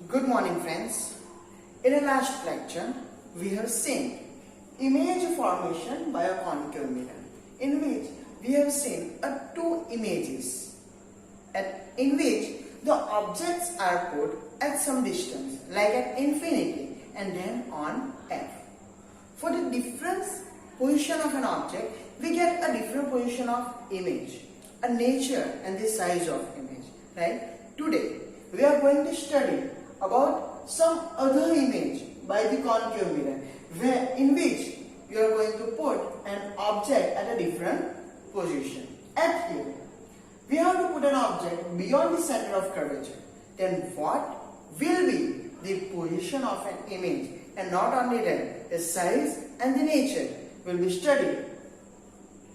Good morning, friends. In the last lecture, we have seen image formation by a concave mirror, in which we have seen two images, in which the objects are put at some distance, like at infinity, and then on F. For the different position of an object, we get a different position of image, a nature and the size of image. Right? Today, we are going to study about some other image by the concave mirror, in which you are going to put an object at a different position. At here, we have to put an object beyond the center of curvature. Then what will be the position of an image? And not only that, the size and the nature will be studied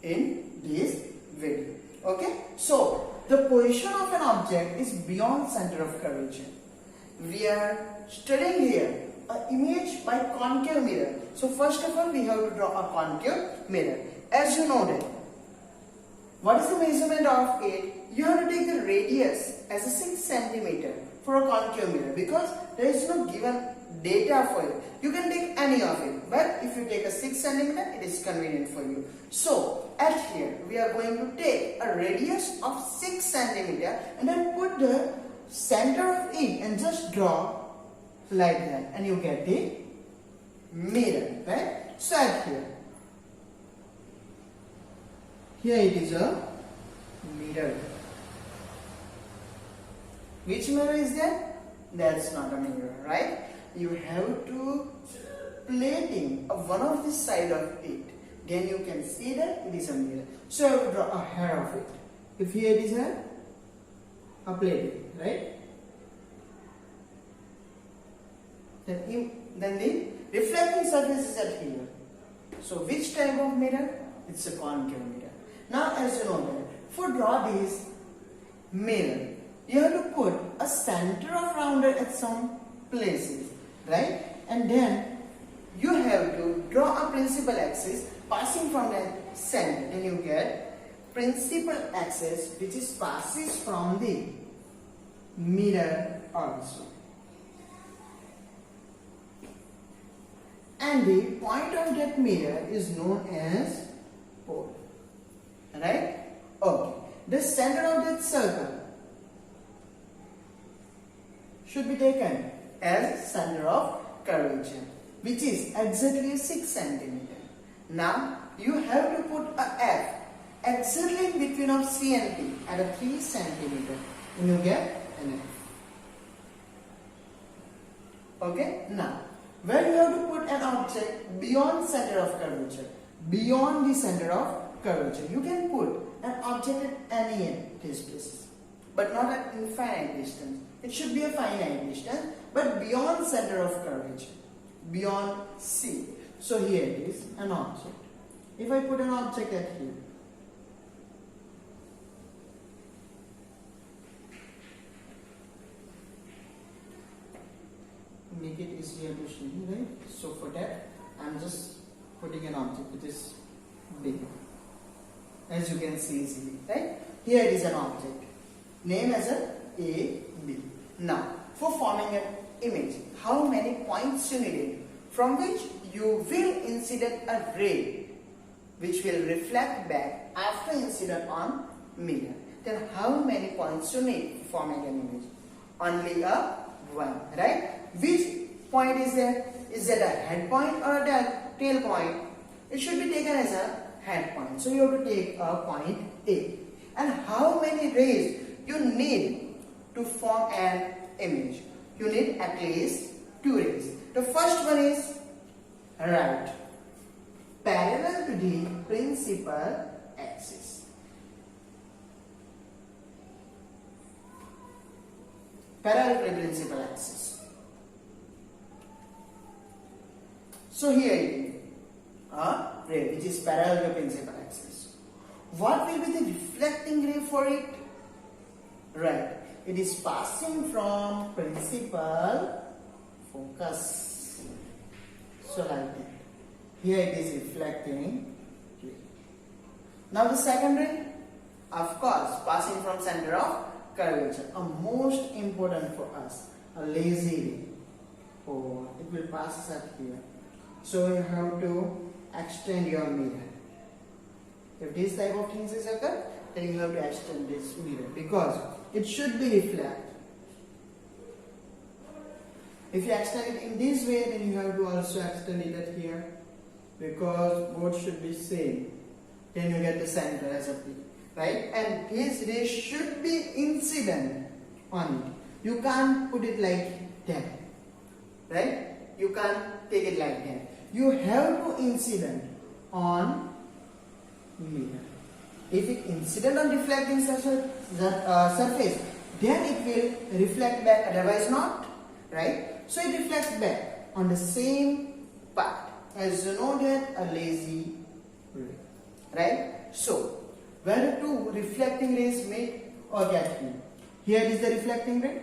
in this video. Okay? So, the position of an object is beyond center of curvature. We are studying here an image by concave mirror. So first of all, we have to draw a concave mirror. As you know that, what is the measurement of it? You have to take the radius as a 6 centimeter for a concave mirror, because there is no given data for it. You can take any of it, but if you take a 6 centimeter, it is convenient for you. So at here, we are going to take a radius of 6 centimeter and then put the center of it and just draw like that, and you get the mirror, right? So at here it is a mirror. Which mirror is that? That's not a mirror, right? You have to plating one of the side of it. Then you can see that it is a mirror. So I will draw a hair of it. If here it is a plating, right? Then the reflecting surface is at here. So which type of mirror? It's a concave mirror. Now as you know that, for draw this mirror, you have to put a center of rounder at some places, right? And then you have to draw a principal axis passing from that center. Then you get principal axis which is passes from the mirror also. And the point of that mirror is known as pole. Right? Okay. The center of that circle should be taken as center of curvature, which is exactly 6 centimeter. Now you have to put a F exactly in between of C and P at a 3 centimeter, and you get an F. Okay? Now, where you have to put an object beyond center of curvature, beyond the center of curvature, you can put an object at any of these places, but not at infinite distance. It should be a finite distance, but beyond center of curvature, beyond C. So here it is an object. If I put an object at here, make it easier to see, right? So for that, I'm just putting an object which is big, as you can see easily, right? Here it is an object, name as a B. Now, for forming an image, how many points you need, from which you will incident a ray which will reflect back after incident on mirror. Then how many points you need for forming an image? Only a one, right? Which point is there? Is that a head point or a tail point? It should be taken as a head point. So you have to take a point A. And how many rays you need to form an image? You need at least 2 rays. The first one is right, parallel to the principal axis. Parallel to the principal axis. So here it is a ray which is parallel to principal axis. What will be the reflecting ray for it? Right, it is passing from principal focus. So like that. Here it is reflecting ray. Now the second ray, of course, passing from center of curvature, a most important for us. a lazy ray. Oh, it will pass up here. So you have to extend your mirror. If this type of things is occur, then you have to extend this mirror because it should be reflect. If you extend it in this way, then you have to also extend it at here because both should be same. Then you get the center as a P, right? And this ray should be incident on it. You can't put it like that, right? You can't take it like that. You have to incident on mirror. If it incident on reflecting surface, then it will reflect back, otherwise not, right? So it reflects back on the same part as you know that a lazy ray, right? So where the two reflecting rays meet or get here. Here is the reflecting ray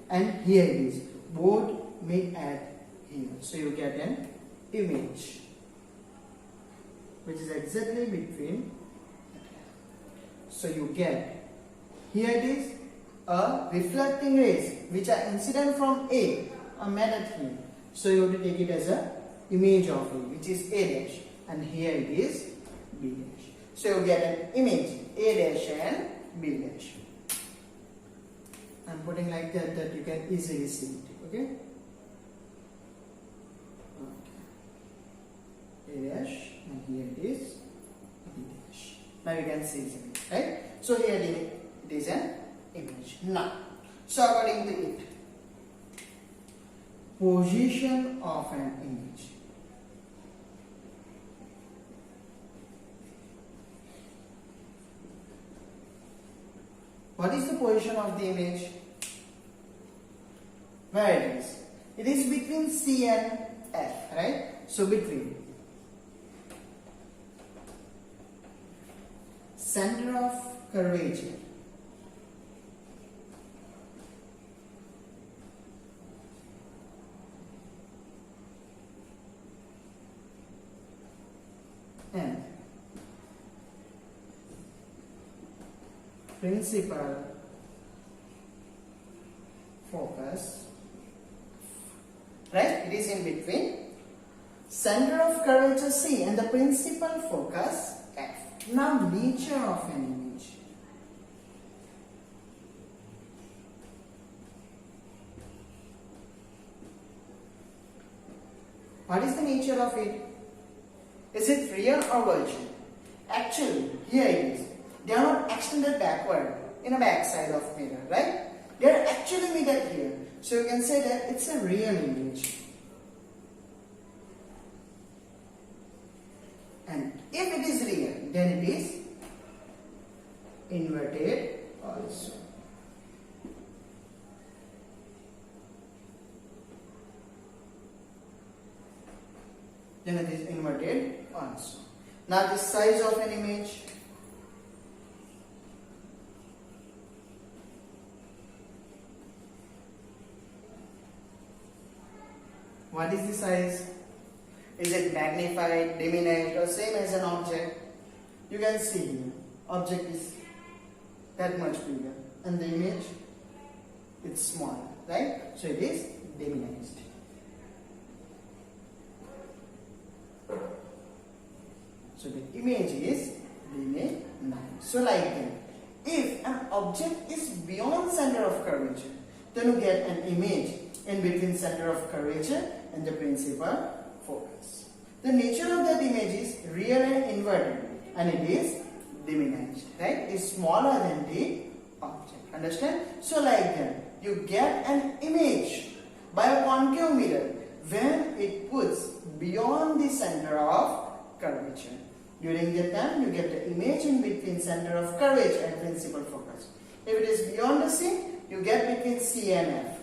and here it is. Both meet at here. So you get an image which is exactly between. So you get, here it is a reflecting rays which are incident from A are met at here. So you have to take it as a image of A, which is A dash, and here it is B dash. So you get an image A dash and B dash. I'm putting like that you can easily see it. Okay? A dash and here it is B dash. Now you can see it, right? So here it is an image. Now, so according to it, position of an image. What is the position of the image? Where it is? It is between C and F, right? So between center of curvature and principal focus, right? It is in between center of curvature C and the principal focus F. Now nature of an image. What is the nature of it? Is it real or virtual? Actually, here it is. They are not extended backward in a back side of mirror, right? They are actually mirrored here. So you can say that it's a real image. And if it is real, then it is inverted also. Then it is inverted also. Now the size of an image. What is the size? Is it magnified, diminished, or same as an object? You can see here, object is that much bigger and the image it's smaller, right? So it is diminished. So the image is diminished. So like that, if an object is beyond center of curvature, then you get an image in between center of curvature and the principal focus. The nature of that image is real and inverted, and it is diminished, right? It is smaller than the object. Understand? So like that, you get an image by a concave mirror when it puts beyond the center of curvature. During that time, you get the image in between center of curvature and principal focus. If it is beyond the C, you get between C and F.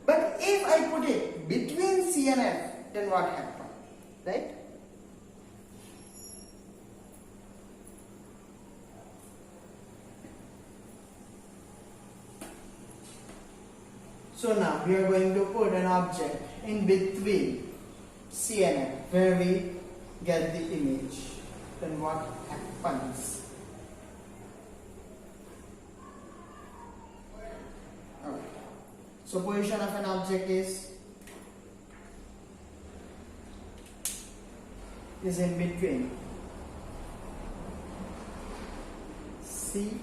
But if I put it between C and F, then what happens? Right? So now we are going to put an object in between C and F where we get the image. Then what happens? Okay. So position of an object is in between C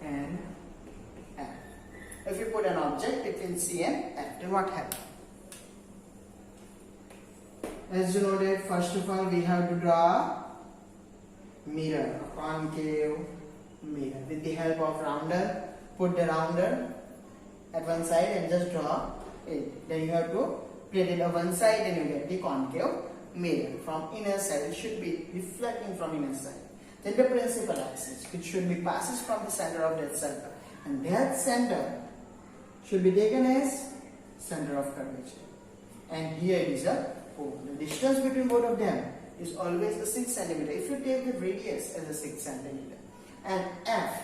and F. If you put an object between C and F, then what happens? As you know that first of all we have to draw a mirror, a concave mirror. With the help of rounder, put the rounder at one side and just draw it. Then you have to plate it on one side and you get the concave mirror. From inner side, it should be reflecting from inner side. Then the principal axis, which should be passes from the center of that center. And that center should be taken as center of curvature. And here it is a pole. The distance between both of them is always a 6 centimeter. If you take the radius as a 6 centimeter, and F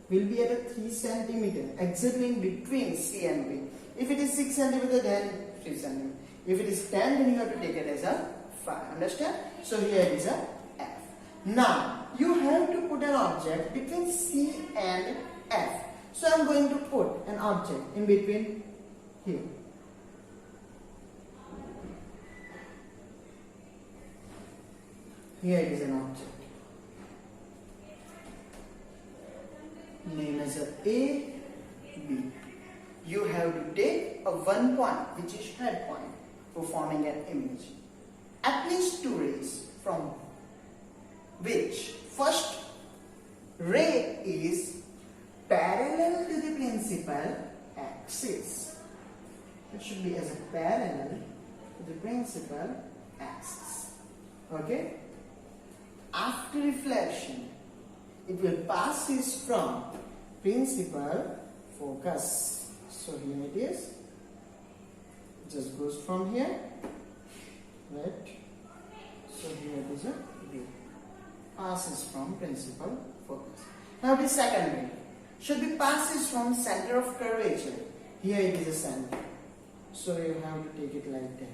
will be at a 3 centimeter, exactly between C and B. If it is 6 centimeter, then 3 centimeter. If it is 10, then you have to take it as a 5. Understand? So here is a F. Now you have to put an object between C and F. So I am going to put an object in between here. Here is an object. Name as a B. You have to take a one point, which is head point, for forming an image. At least two rays, from which first ray is parallel to the principal axis. It should be as a parallel to the principal axis. Okay? After reflection, it will passes from principal focus. So here it is. It just goes from here. Right? So here it is a B. Passes from principal focus. Now the second ray should be passes from center of curvature. Here it is a center. So you have to take it like that.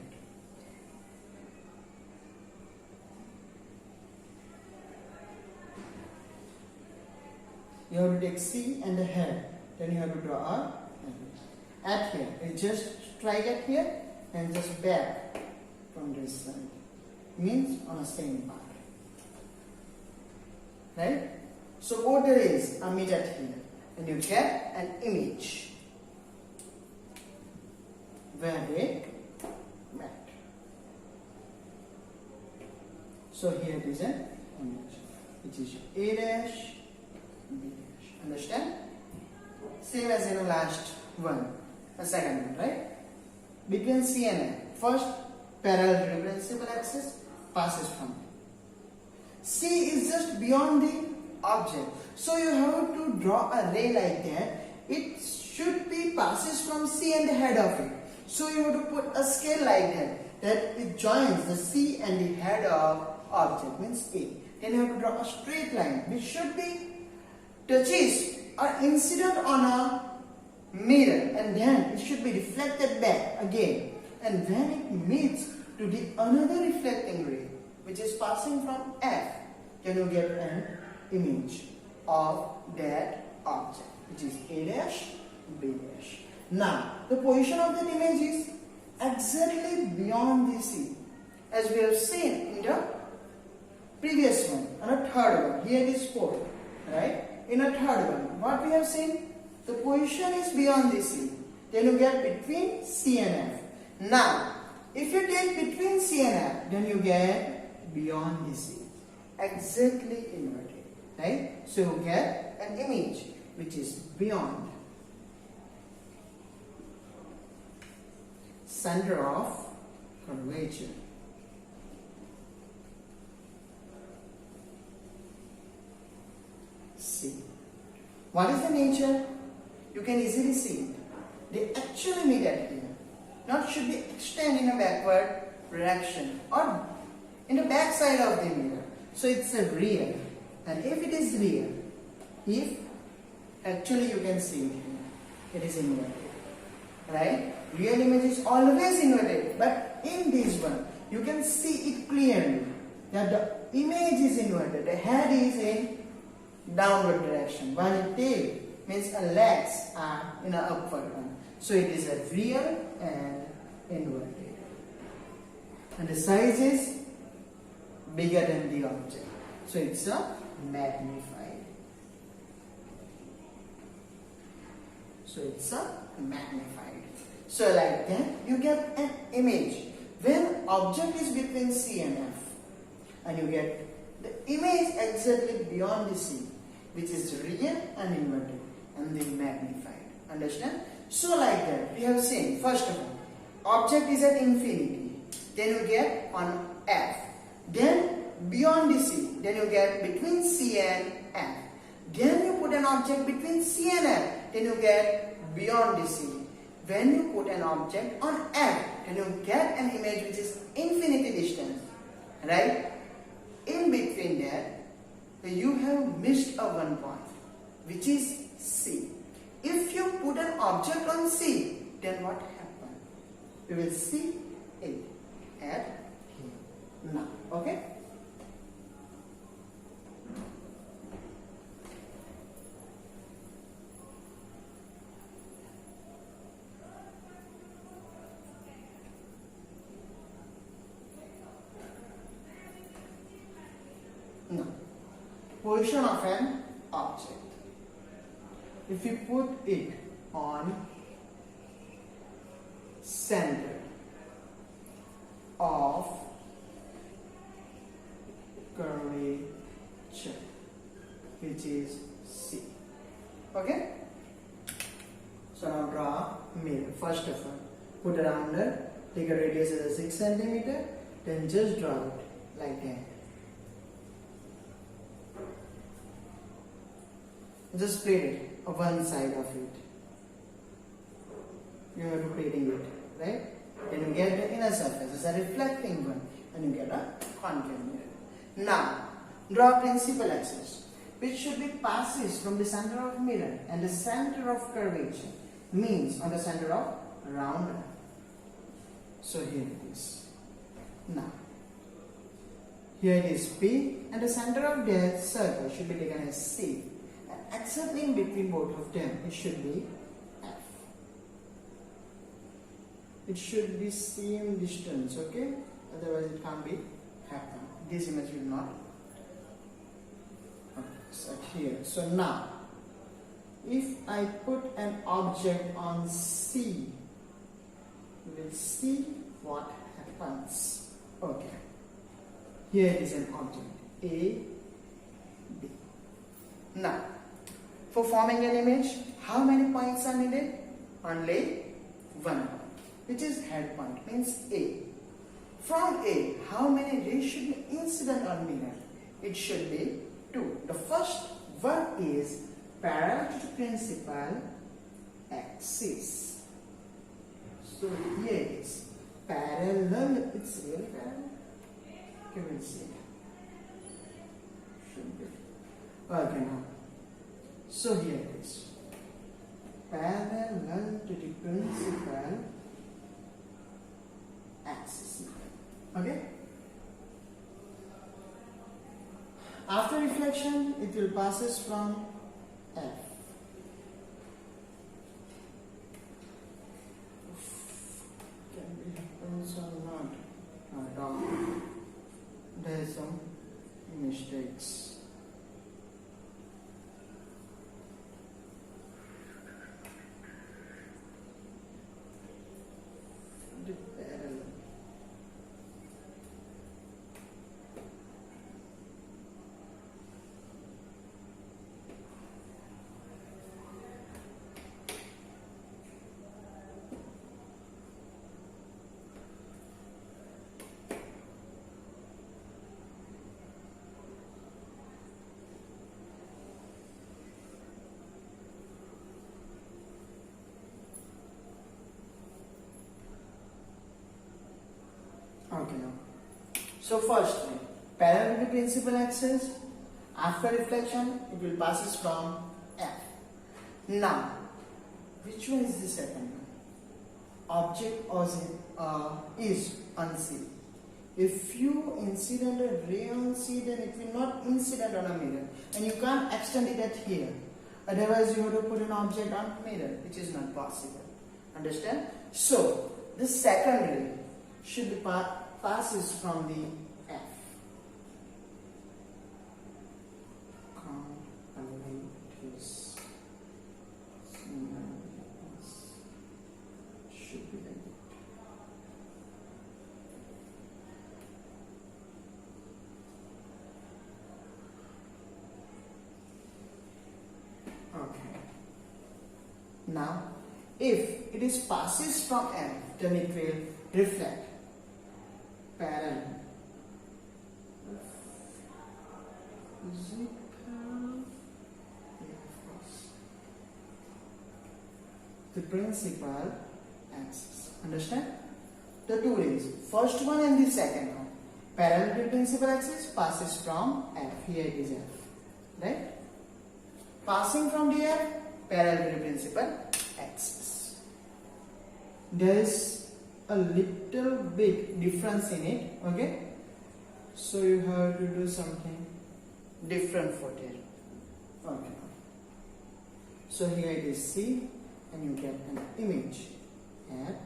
You have to take C and the head. Then you have to draw a at here. You just strike at here and just back from this side. Means on the same part. Right? So both the rays are met at here. And you get an image where they met. So here it is an image, which is A dash, B dash. Understand? Same as in the last one, the second one, right? Between C and F, first parallel to the principal axis passes from it. C is just beyond the object, so you have to draw a ray like that. It should be passes from C and the head of it. So you have to put a scale like that it joins the C and the head of object, means A. Then you have to draw a straight line which should be touches or incident on a mirror, and then it should be reflected back again. And when it meets to the another reflecting ray which is passing from F, then you get an image of that object, which is A dash, B dash. Now, the position of that image is exactly beyond the C, as we have seen in the previous one, and a third one. Here it is 4, right? In a third one, what we have seen? The position is beyond the C. Then you get between C and F. Now, if you take between C and F, then you get beyond the C. Exactly inverted, right? So you get an image which is beyond center of curvature. C. What is the nature? You can easily see they actually meet at here. Not should be extend in a backward direction or in the back side of the mirror. So it's a rear. And if it is rear, if actually you can see it here, it is inverted. Right? Real image is always inverted. But in this one, you can see it clearly that the image is inverted. The head is in downward direction, while the tail means legs are in an upward one. So it is a real and inverted. And the size is bigger than the object. So it's a magnified. So it's a magnified. So like that you get an image when object is between C and F, and you get the image exactly beyond the C, which is real and inverted, and then magnified. Understand? So like that we have seen, first of all, object is at infinity, then you get on F, then beyond the C, then you get between C and F, then you put an object between C and F, then you get beyond the C. When you put an object on F, then you get an image which is infinity distance, right? In between that, you have missed a one point, which is C. If you put an object on C, then what happens? We will see it at here. Now, okay? Now, position of an object. If we put it on center of curvature, which is C. Okay? So now draw mirror. First of all, put a rounder, take a radius as a 6 centimeter, then just draw it like that. Just plate it on one side of it. You are rotating it, right? Then you get the inner surface as a reflecting one, and you get a concave mirror. Now, draw principal axis, which should be passes from the center of mirror and the center of curvature, means on the center of rounder. So here it is. Now, here it is P, and the center of that circle should be taken as C. Exactly in between both of them, it should be F. It should be same distance, okay? Otherwise it can't be happen. This image will not. Okay, so here. So now, if I put an object on C, we will see what happens. Okay. Here is an object A, B. Now, for forming an image, how many points are needed? Only one point, which is head point, means A. From A, how many rays should be incident on mirror? It should be 2. The first one is parallel to the principal axis. So here it is parallel. It's really parallel. Okay, we'll see. Should be. Okay, now. So here it is parallel to the principal axis. Okay. After reflection, it will passes from F. Can be happens or not? No. There is some mistakes. Okay, now. So first, parallel to the principal axis. After reflection, it will passes from F. Now, which one is the second one? Object is on C. If you incident a ray on C, then it will not incident on a mirror, and you can't extend it at here. Otherwise, you have to put an object on mirror, which is not possible. Understand? So the second ray should be passes from the F. Should be like that. Okay. Now, if it is passes from M, then it will reflect parallel. Is it parallel? Yeah, of course. The principal axis. Understand? The two rays, first one and the second one. Parallel to the principal axis passes from F. Here it is F. Right? Passing from the F, parallel to the principal axis. There is a little bit difference in it. Okay? So you have to do something different for it. Okay. So here it is C, and you get an image at,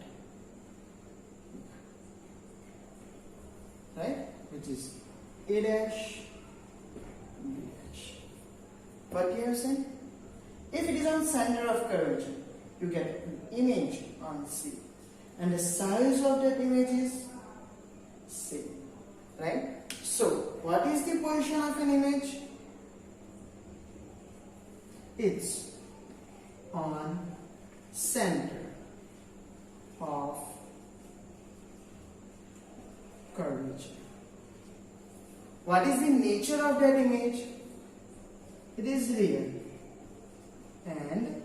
right, which is A dash, B dash. What you have seen? If it is on center of curvature, you get an image on C, and the size of that image is same, right? So what is the position of an image? It's on center of curvature. What is the nature of that image? It is real and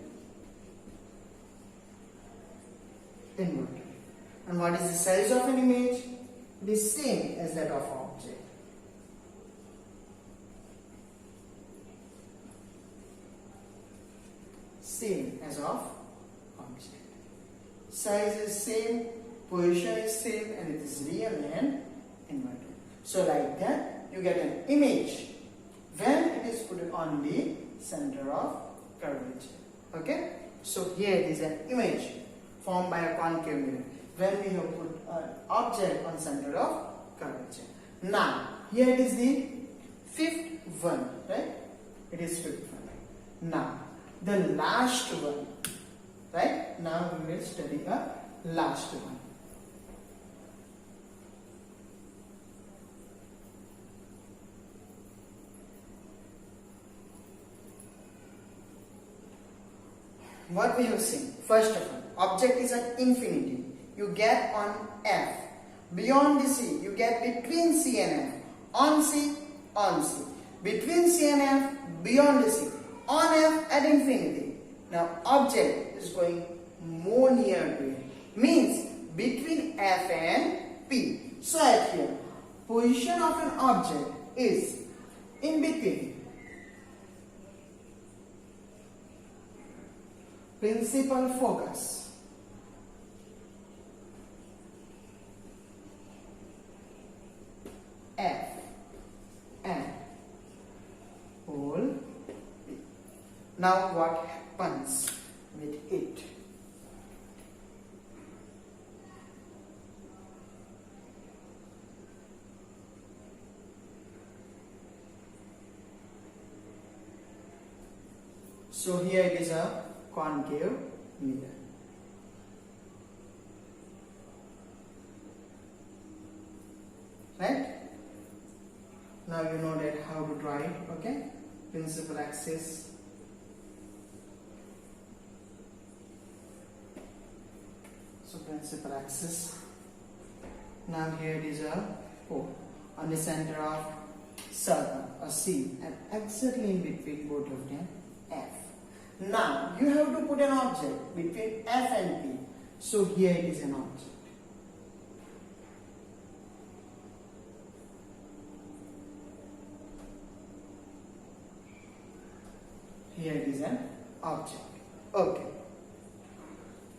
inverted. And what is the size of an image? It is same as that of object. Same as of object. Size is same, position is same, and it is real and inverted. So like that, you get an image when it is put on the center of curvature. Okay? So here it is an image formed by a concave mirror when we have put an object on center of curvature. Now, here it is the fifth one, right? It is fifth one. Now, the last one, right? Now we will study a last one. What we have seen, first of all, object is at infinity. You get on F. Beyond the C, you get between C and F. On C, on C. Between C and F, beyond the C. On F at infinity. Now object is going more near to it. Means between F and P. So at here, position of an object is in between principal focus F and pole P. Now what happens with it? So here it is a concave mirror. Right? Now you know that how to draw it, okay? Principal axis. So principal axis. Now here it is a pole on the center of circle, a C, and exactly in between both of them, F. Now you have to put an object between F and P. So here it is an object. Here it is an object. Okay.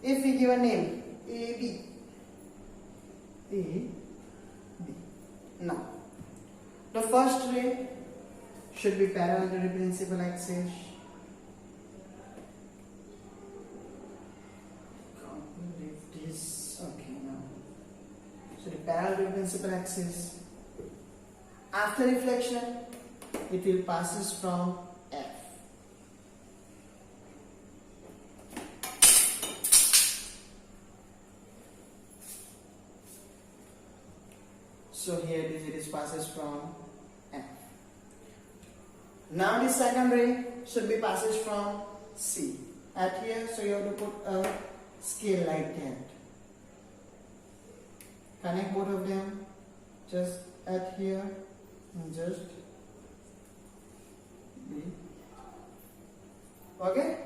If we give a name AB. AB. Now, the first ray should be parallel to the principal axis. parallel to the principal axis. After reflection, it will passes from F. So here it is passes from F. Now the second ray should be passes from C. At here, so you have to put a scale like that. Connect both of them just at here and just B. Okay?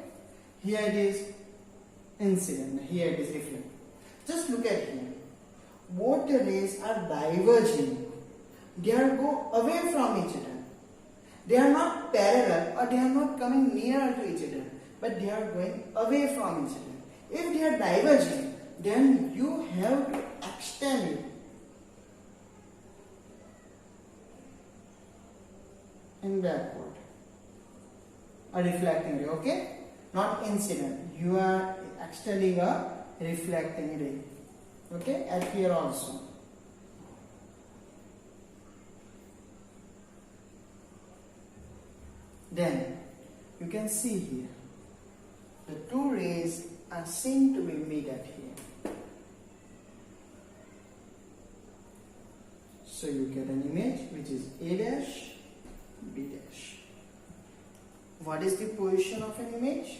Here it is incident, here it is reflect. Just look at here. Both the rays are diverging. They are go away from each other. They are not parallel or they are not coming near to each other, but they are going away from each other. If they are diverging, then you have to extend it in backward. A reflecting ray, okay? Not incident. You are extending a reflecting ray. Okay? At here also. Then you can see here the two rays are seen to be made at here. So you get an image which is A dash, B dash. What is the position of an image?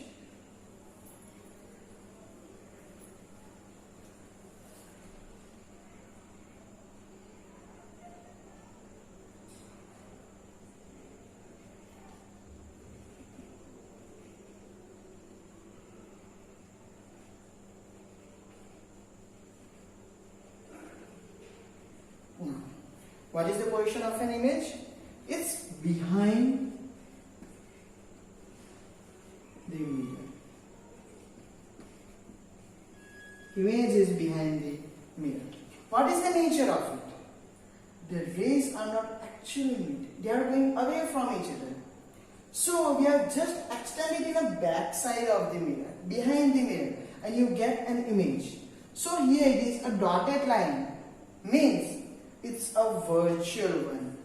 What is the position of an image? It's behind the mirror. Image is behind the mirror. What is the nature of it? The rays are not actually meeting. They are going away from each other. So we are just extended in the back side of the mirror, behind the mirror, and you get an image. So here it is a dotted line, means it's a virtual one.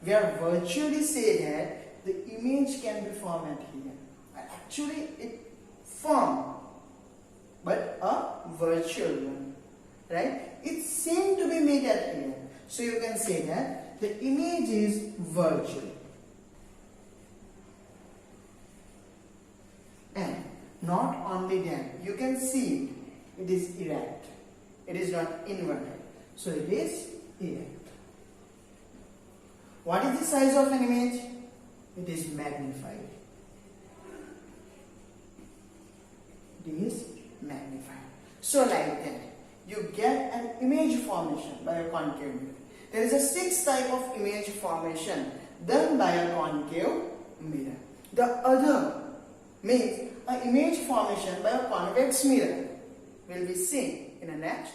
We are virtually say that the image can be formed at here. Actually it formed, but a virtual one, right? It's seen to be made at here. So you can say that the image is virtual. And not only that, you can see it is erect. It is not inverted. So it is erect. What is the size of an image? It is magnified. It is magnified. So like that, you get an image formation by a concave mirror. There is a 6 type of image formation done by a concave mirror. The other means an image formation by a convex mirror will be seen in the next